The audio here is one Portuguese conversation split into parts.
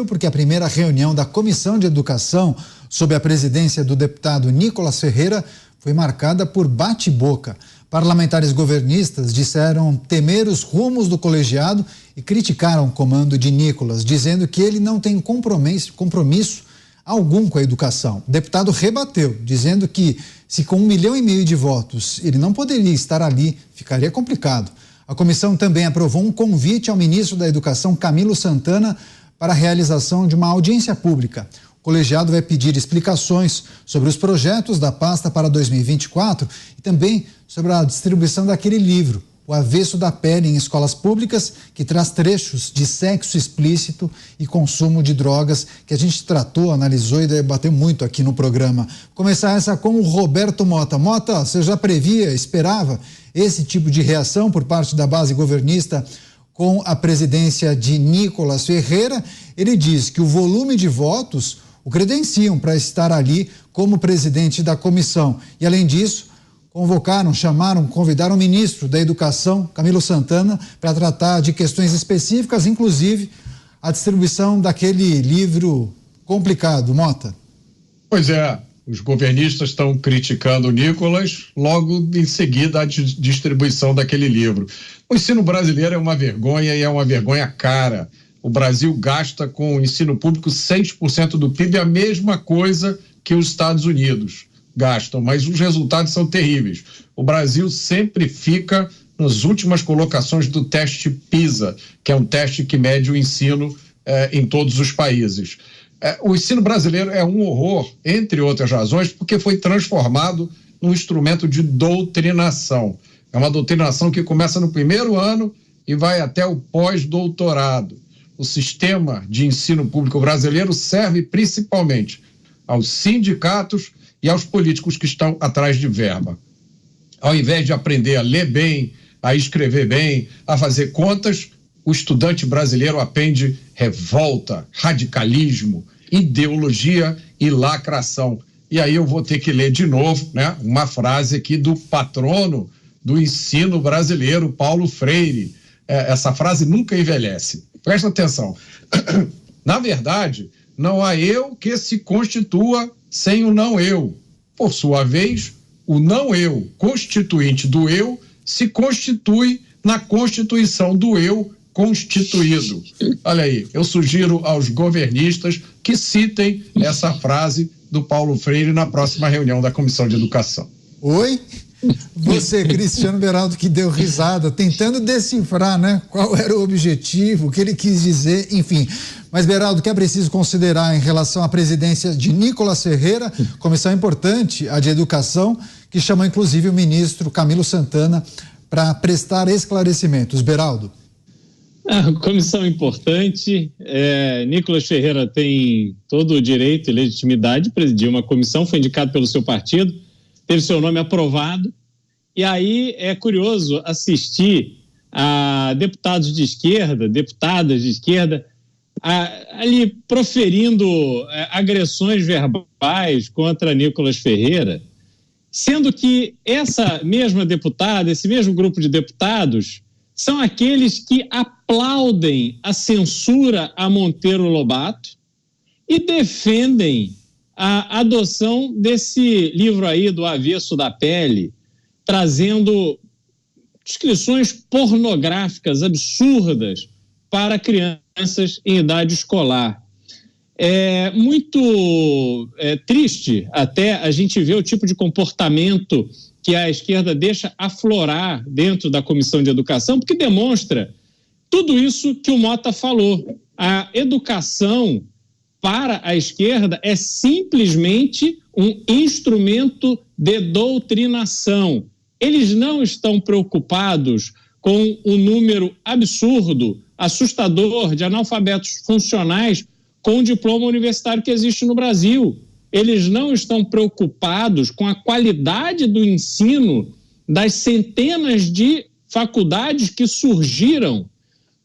Porque a primeira reunião da Comissão de Educação, sob a presidência do deputado Nicolas Ferreira, foi marcada por bate-boca. Parlamentares governistas disseram temer os rumos do colegiado e criticaram o comando de Nicolas, dizendo que ele não tem compromisso algum com a educação. O deputado rebateu, dizendo que se com 1,5 milhão de votos ele não poderia estar ali, ficaria complicado. A comissão também aprovou um convite ao ministro da Educação, Camilo Santana, para a realização de uma audiência pública. O colegiado vai pedir explicações sobre os projetos da pasta para 2024 e também sobre a distribuição daquele livro, O Avesso da Pele em Escolas Públicas, que traz trechos de sexo explícito e consumo de drogas, que a gente tratou, analisou e debateu muito aqui no programa. Começar essa com o Roberto Mota. Mota, você já previa, esperava esse tipo de reação por parte da base governista com a presidência de Nicolas Ferreira? Ele diz que o volume de votos o credenciam para estar ali como presidente da comissão. E, além disso, convidaram o ministro da Educação, Camilo Santana, para tratar de questões específicas, inclusive a distribuição daquele livro complicado. Mota. Pois é, os governistas estão criticando o Nicolas, logo em seguida a distribuição daquele livro. O ensino brasileiro é uma vergonha e é uma vergonha cara. O Brasil gasta com o ensino público 6% do PIB, a mesma coisa que os Estados Unidos gastam, mas os resultados são terríveis. O Brasil sempre fica nas últimas colocações do teste PISA, que é um teste que mede o ensino em todos os países. O ensino brasileiro é um horror, entre outras razões, porque foi transformado num instrumento de doutrinação. É uma doutrinação que começa no primeiro ano e vai até o pós-doutorado. O sistema de ensino público brasileiro serve principalmente aos sindicatos e aos políticos que estão atrás de verba. Ao invés de aprender a ler bem, a escrever bem, a fazer contas, o estudante brasileiro aprende revolta, radicalismo, ideologia e lacração. E aí eu vou ter que ler de novo, né, uma frase aqui do patrono do ensino brasileiro, Paulo Freire. Essa frase nunca envelhece. Presta atenção. Na verdade, não há eu que se constitua sem o não eu. Por sua vez, o não eu, constituinte do eu, se constitui na constituição do eu constituído. Olha aí, eu sugiro aos governistas que citem essa frase do Paulo Freire na próxima reunião da Comissão de Educação. Oi? Você, Cristiano Beraldo, que deu risada, tentando decifrar, né, qual era o objetivo, o que ele quis dizer, enfim. Mas, Beraldo, o que é preciso considerar em relação à presidência de Nicolas Ferreira, comissão importante, a de Educação, que chamou inclusive o ministro Camilo Santana para prestar esclarecimentos. Beraldo. Comissão importante, Nicolas Ferreira tem todo o direito e legitimidade de presidir uma comissão, foi indicado pelo seu partido, teve seu nome aprovado, e aí é curioso assistir a deputados de esquerda, deputadas de esquerda, ali proferindo agressões verbais contra Nicolas Ferreira, sendo que essa mesma deputada, esse mesmo grupo de deputados, são aqueles que aplaudem a censura a Monteiro Lobato e defendem a adoção desse livro aí do Avesso da Pele, trazendo descrições pornográficas absurdas para crianças em idade escolar. É muito triste até a gente ver o tipo de comportamento que a esquerda deixa aflorar dentro da Comissão de Educação, porque demonstra tudo isso que o Mota falou. A educação para a esquerda é simplesmente um instrumento de doutrinação. Eles não estão preocupados com o número absurdo, assustador de analfabetos funcionais com o diploma universitário que existe no Brasil. Eles não estão preocupados com a qualidade do ensino das centenas de faculdades que surgiram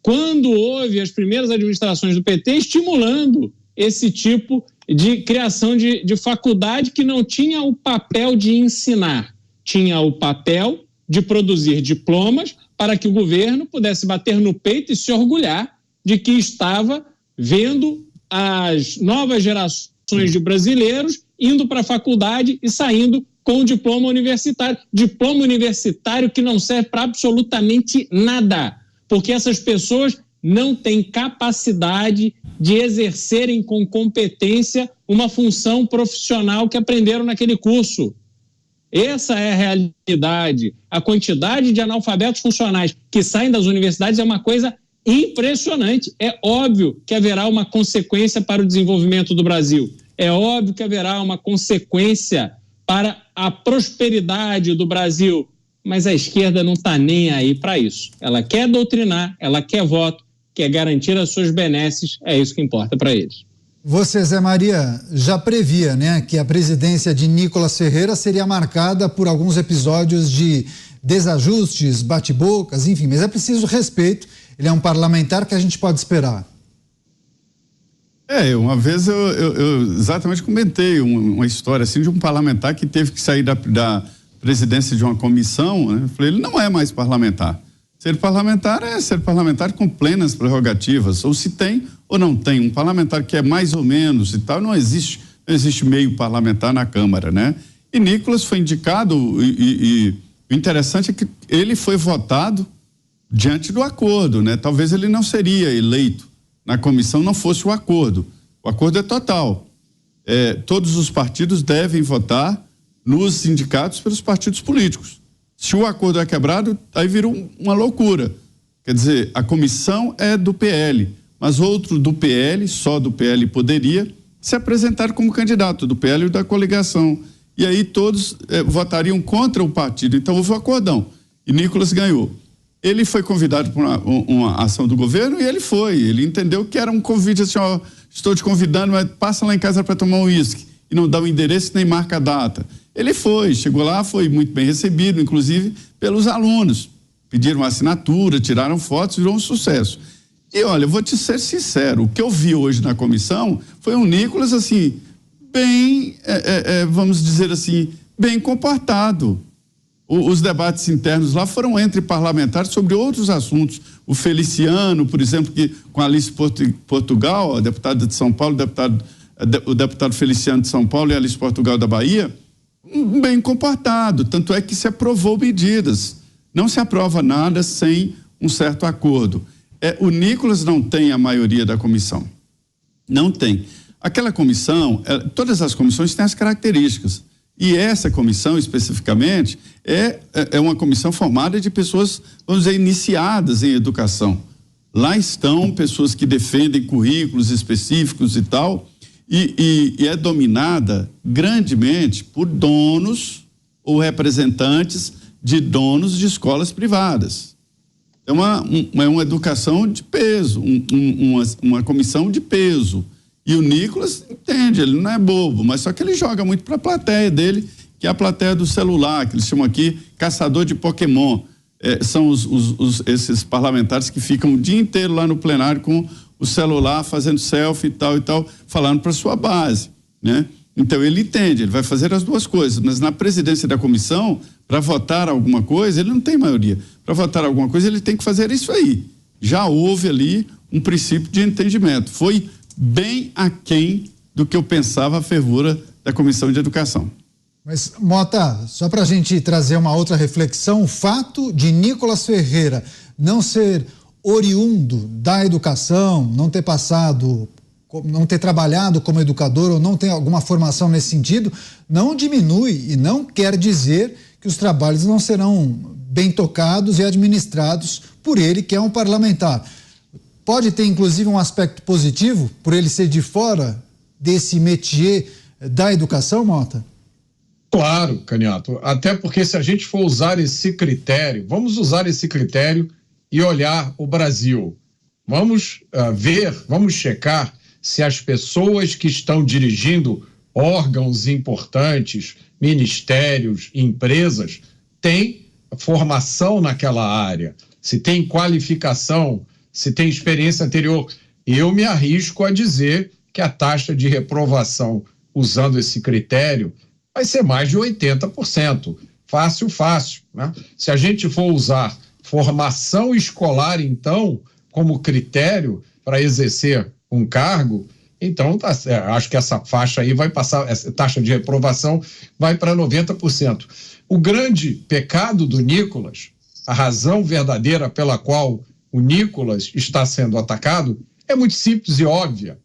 quando houve as primeiras administrações do PT estimulando esse tipo de criação de faculdade que não tinha o papel de ensinar, tinha o papel de produzir diplomas para que o governo pudesse bater no peito e se orgulhar de que estava vendo as novas gerações de brasileiros indo para a faculdade e saindo com diploma universitário. Diploma universitário que não serve para absolutamente nada, porque essas pessoas não têm capacidade de exercerem com competência uma função profissional que aprenderam naquele curso. Essa é a realidade. A quantidade de analfabetos funcionais que saem das universidades é uma coisa impressionante. É óbvio que haverá uma consequência para o desenvolvimento do Brasil. É óbvio que haverá uma consequência para a prosperidade do Brasil. Mas a esquerda não está nem aí para isso. Ela quer doutrinar, ela quer voto, quer garantir as suas benesses, é isso que importa para eles. Você, Zé Maria, já previa, né, que a presidência de Nicolas Ferreira seria marcada por alguns episódios de desajustes, bate-bocas, enfim, mas é preciso respeito. Ele é um parlamentar que a gente pode esperar. Uma vez eu exatamente comentei uma história assim de um parlamentar que teve que sair da presidência de uma comissão, né? Eu falei, ele não é mais parlamentar. Ser parlamentar é ser parlamentar com plenas prerrogativas, ou se tem ou não tem. Um parlamentar que é mais ou menos e tal, não existe meio parlamentar na Câmara, né? E Nicolas foi indicado e o interessante é que ele foi votado diante do acordo, né? Talvez ele não seria eleito na comissão, não fosse o acordo. O acordo é total. Todos os partidos devem votar nos sindicatos pelos partidos políticos. Se o acordo é quebrado, aí vira uma loucura. Quer dizer, a comissão é do PL, mas outro do PL, só do PL, poderia se apresentar como candidato do PL e da coligação. E aí todos votariam contra o partido. Então houve um acordão. E Nicolas ganhou. Ele foi convidado para uma ação do governo e ele foi. Ele entendeu que era um convite assim, ó, estou te convidando, mas passa lá em casa para tomar um uísque. E não dá o endereço nem marca a data. Ele foi, chegou lá, foi muito bem recebido, inclusive pelos alunos. Pediram assinatura, tiraram fotos, virou um sucesso. E olha, eu vou te ser sincero, o que eu vi hoje na comissão foi um Nicolas, assim, bem, vamos dizer assim, bem comportado. Os debates internos lá foram entre parlamentares sobre outros assuntos. O Feliciano, por exemplo, que com a Alice Portugal, a deputada de São Paulo, o deputado Feliciano de São Paulo e a Alice Portugal da Bahia, bem comportado. Tanto é que se aprovou medidas. Não se aprova nada sem um certo acordo. O Nicolas não tem a maioria da comissão. Não tem. Aquela comissão, todas as comissões têm as características. E essa comissão, especificamente, é uma comissão formada de pessoas, vamos dizer, iniciadas em educação. Lá estão pessoas que defendem currículos específicos e tal, e é dominada grandemente por donos ou representantes de donos de escolas privadas. É uma educação de peso, uma comissão de peso. E o Nicolas entende, ele não é bobo, mas só que ele joga muito para a plateia dele, que é a plateia do celular, que eles chamam aqui caçador de Pokémon. São esses parlamentares que ficam o dia inteiro lá no plenário com o celular, fazendo selfie e tal, falando para sua base, né? Então ele entende, ele vai fazer as duas coisas, mas na presidência da comissão, para votar alguma coisa, ele não tem maioria. Para votar alguma coisa, ele tem que fazer isso aí. Já houve ali um princípio de entendimento. Foi bem aquém do que eu pensava a fervura da Comissão de Educação. Mas, Mota, só para a gente trazer uma outra reflexão, o fato de Nicolas Ferreira não ser oriundo da educação, não ter passado, não ter trabalhado como educador ou não ter alguma formação nesse sentido, não diminui e não quer dizer que os trabalhos não serão bem tocados e administrados por ele, que é um parlamentar. Pode ter, inclusive, um aspecto positivo por ele ser de fora desse métier da educação, Mota? Claro, Caniato. Até porque se a gente for usar esse critério, vamos usar esse critério e olhar o Brasil. Vamos vamos checar se as pessoas que estão dirigindo órgãos importantes, ministérios, empresas, têm formação naquela área, se tem qualificação, se tem experiência anterior. Eu me arrisco a dizer que a taxa de reprovação usando esse critério vai ser mais de 80%. Fácil, né? Se a gente for usar formação escolar, então, como critério para exercer um cargo, Então, acho que essa faixa aí vai passar, essa taxa de reprovação vai para 90%. O grande pecado do Nicolas, a razão verdadeira pela qual o Nicolas está sendo atacado, é muito simples e óbvia.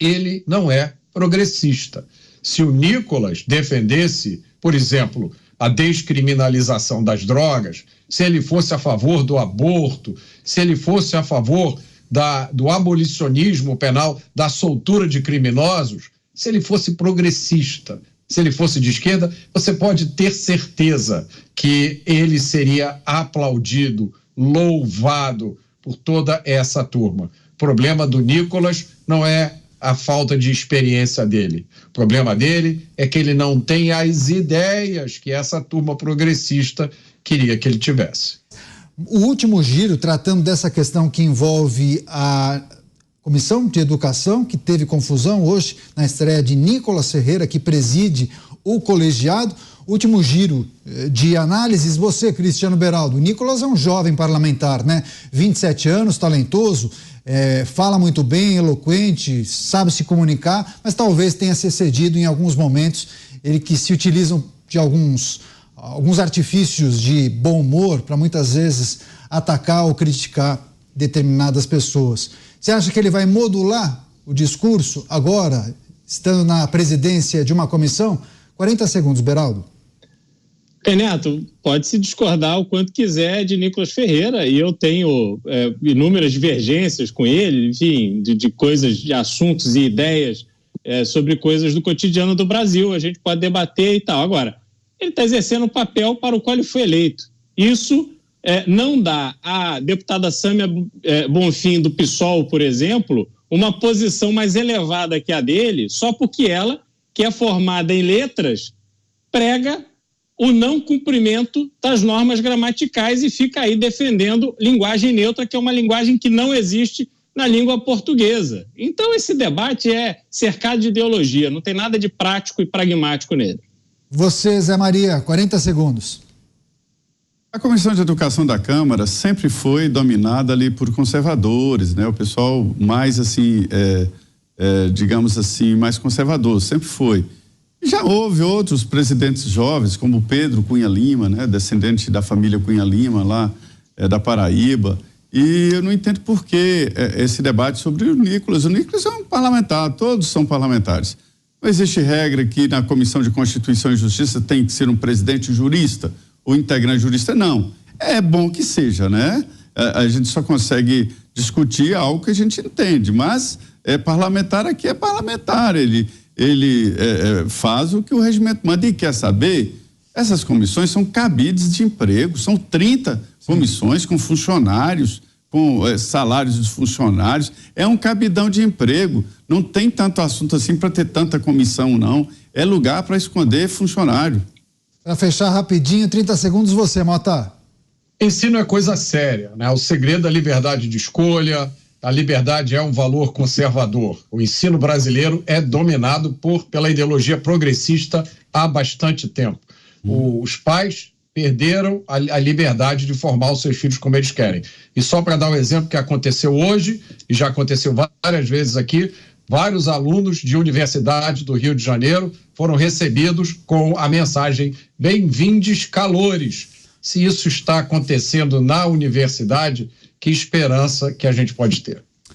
Ele não é progressista. Se o Nicolas defendesse, por exemplo, a descriminalização das drogas, se ele fosse a favor do aborto, se ele fosse a favor do abolicionismo penal, da soltura de criminosos, se ele fosse progressista, se ele fosse de esquerda, você pode ter certeza que ele seria aplaudido, louvado por toda essa turma. O problema do Nicolas não é a falta de experiência dele. O problema dele é que ele não tem as ideias que essa turma progressista queria que ele tivesse. O último giro, tratando dessa questão que envolve a Comissão de Educação, que teve confusão hoje na estreia de Nicolas Ferreira, que preside o colegiado. Último giro de análises, você, Cristiano Beraldo. O Nicolas é um jovem parlamentar, né? 27 anos, talentoso, fala muito bem, eloquente, sabe se comunicar, mas talvez tenha se excedido em alguns momentos. Ele que se utilizam de alguns artifícios de bom humor para muitas vezes atacar ou criticar determinadas pessoas. Você acha que ele vai modular o discurso agora, estando na presidência de uma comissão? 40 segundos, Beraldo. Neto, pode-se discordar o quanto quiser de Nicolas Ferreira, e eu tenho inúmeras divergências com ele, enfim, de coisas, de assuntos e ideias sobre coisas do cotidiano do Brasil. A gente pode debater e tal. Agora, ele está exercendo o papel para o qual ele foi eleito. Isso não dá à deputada Sâmia Bonfim, do PSOL, por exemplo, uma posição mais elevada que a dele, só porque ela, que é formada em letras, prega o não cumprimento das normas gramaticais e fica aí defendendo linguagem neutra, que é uma linguagem que não existe na língua portuguesa. Então esse debate é cercado de ideologia, não tem nada de prático e pragmático nele. Você, Zé Maria, 40 segundos. A Comissão de Educação da Câmara sempre foi dominada ali por conservadores, né? O pessoal mais assim, digamos assim, mais conservador, sempre foi. Já houve outros presidentes jovens, como Pedro Cunha Lima, né? Descendente da família Cunha Lima, lá da Paraíba. E eu não entendo por que esse debate sobre o Nicolas. O Nicolas é um parlamentar, todos são parlamentares. Não existe regra que na Comissão de Constituição e Justiça tem que ser um presidente jurista ou integrante jurista, não. É bom que seja, né? A gente só consegue discutir algo que a gente entende, mas parlamentar aqui é parlamentar, ele faz o que o regimento manda. E quer saber, essas comissões são cabides de emprego, são 30 comissões com funcionários, com salários dos funcionários, é um cabidão de emprego, não tem tanto assunto assim para ter tanta comissão, não, é lugar para esconder funcionário. Para fechar rapidinho, 30 segundos você, Mota. Ensino é coisa séria, né? O segredo da liberdade de escolha, a liberdade é um valor conservador. O ensino brasileiro é dominado pela ideologia progressista há bastante tempo. Os pais perderam a liberdade de formar os seus filhos como eles querem. E só para dar um exemplo que aconteceu hoje, e já aconteceu várias vezes aqui, vários alunos de universidade do Rio de Janeiro foram recebidos com a mensagem "Bem-vindes, calores". Se isso está acontecendo na universidade, que esperança que a gente pode ter?